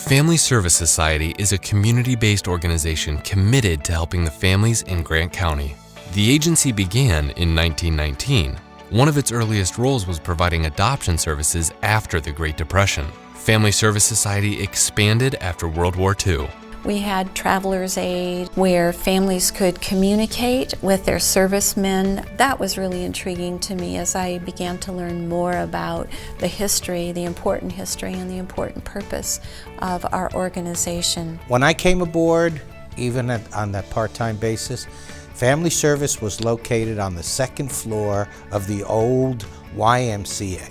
Family Service Society is a community-based organization committed to helping the families in Grant County. The agency began in 1919. One of its earliest roles was providing adoption services after the Great Depression. Family Service Society expanded after World War II. We had Traveler's Aid where families could communicate with their servicemen. That was really intriguing to me as I began to learn more about the history, the important history and the important purpose of our organization. When I came aboard, even on that part-time basis, Family Service was located on the second floor of the old YMCA,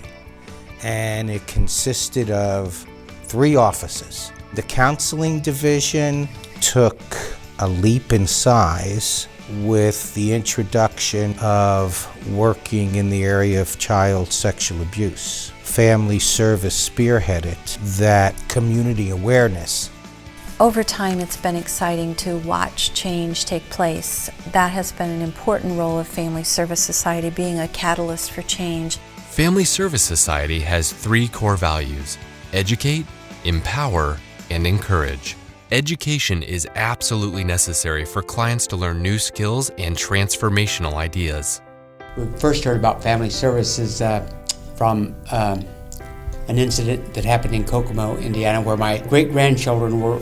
and it consisted of 3 offices. The counseling division took a leap in size with the introduction of working in the area of child sexual abuse. Family Service spearheaded that community awareness. Over time, it's been exciting to watch change take place. That has been an important role of Family Service Society, being a catalyst for change. Family Service Society has 3 core values: educate, empower, and encourage. Education is absolutely necessary for clients to learn new skills and transformational ideas. We first heard about family services from an incident that happened in Kokomo, Indiana, where my great-grandchildren were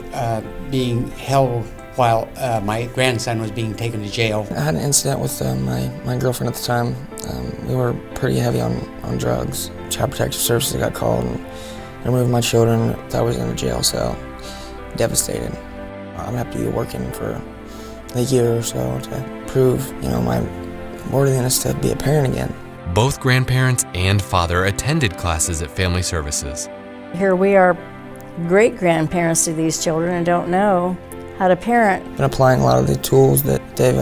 being held while my grandson was being taken to jail. I had an incident with my girlfriend at the time. We were pretty heavy on drugs. Child Protective Services got called and removed my children. I was in a jail cell, devastated. I'm happy to be working for a year or so to prove, my worthiness to be a parent again. Both grandparents and father attended classes at Family Services. Here we are, great-grandparents to these children and don't know how to parent. Been applying a lot of the tools that they've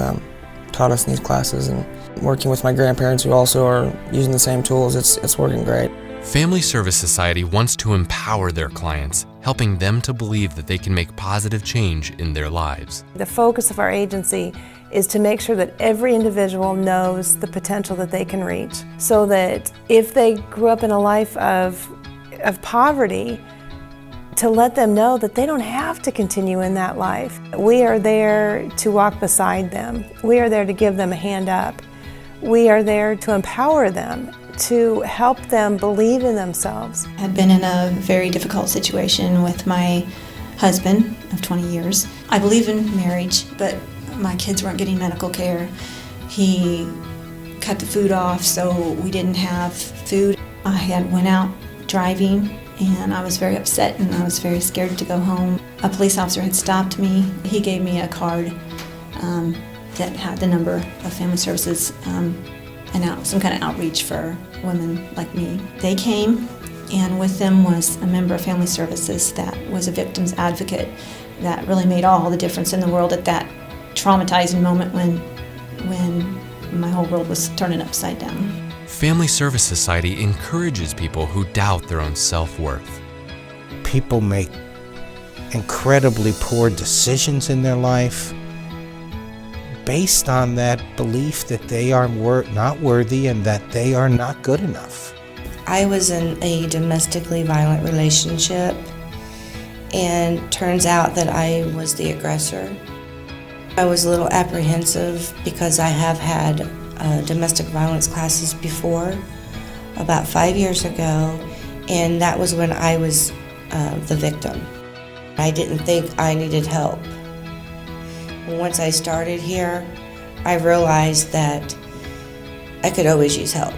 taught us in these classes, and working with my grandparents who also are using the same tools. It's working great. Family Service Society wants to empower their clients, helping them to believe that they can make positive change in their lives. The focus of our agency is to make sure that every individual knows the potential that they can reach, so that if they grew up in a life of poverty, to let them know that they don't have to continue in that life. We are there to walk beside them. We are there to give them a hand up. We are there to empower them, to help them believe in themselves. I've been in a very difficult situation with my husband of 20 years. I believe in marriage, but my kids weren't getting medical care. He cut the food off, so we didn't have food. I had went out driving, and I was very upset and I was very scared to go home. A police officer had stopped me. He gave me a card that had the number of Family Services and some kind of outreach for women like me. They came, and with them was a member of Family Services that was a victim's advocate that really made all the difference in the world at that traumatizing moment when my whole world was turning upside down. Family Service Society encourages people who doubt their own self-worth. People make incredibly poor decisions in their life based on that belief that they are not worthy and that they are not good enough. I was in a domestically violent relationship, and turns out that I was the aggressor. I was a little apprehensive because I have had domestic violence classes before, about 5 years ago, and that was when I was the victim. I didn't think I needed help. Once I started here, I realized that I could always use help.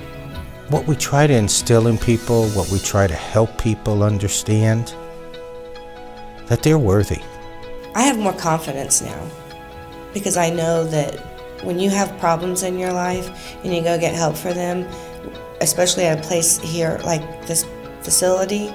What we try to instill in people, what we try to help people understand, that they're worthy. I have more confidence now because I know that when you have problems in your life and you go get help for them, especially at a place here like this facility,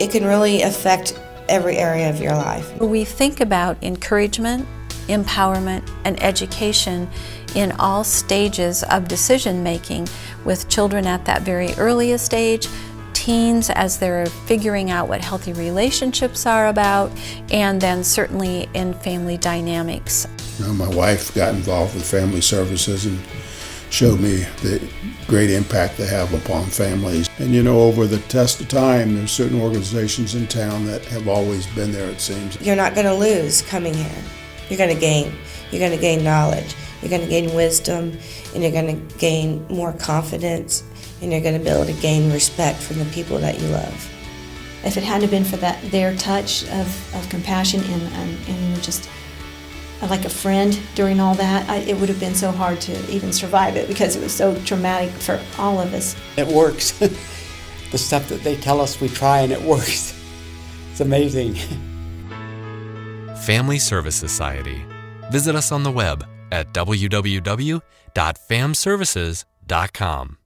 it can really affect every area of your life. We think about encouragement, empowerment, and education in all stages of decision making, with children at that very earliest age, teens as they're figuring out what healthy relationships are about, and then certainly in family dynamics. My wife got involved with Family Services, and showed me the great impact they have upon families. And you know, over the test of time, there's certain organizations in town that have always been there, it seems. You're not going to lose coming here. You're going to gain. You're going to gain knowledge. You're going to gain wisdom, and you're going to gain more confidence, and you're going to be able to gain respect from the people that you love. If it hadn't been for their touch of compassion and just like a friend during all that, it would have been so hard to even survive it because it was so traumatic for all of us. It works. The stuff that they tell us, we try and it works. It's amazing. Family Service Society. Visit us on the web at www.famservices.com.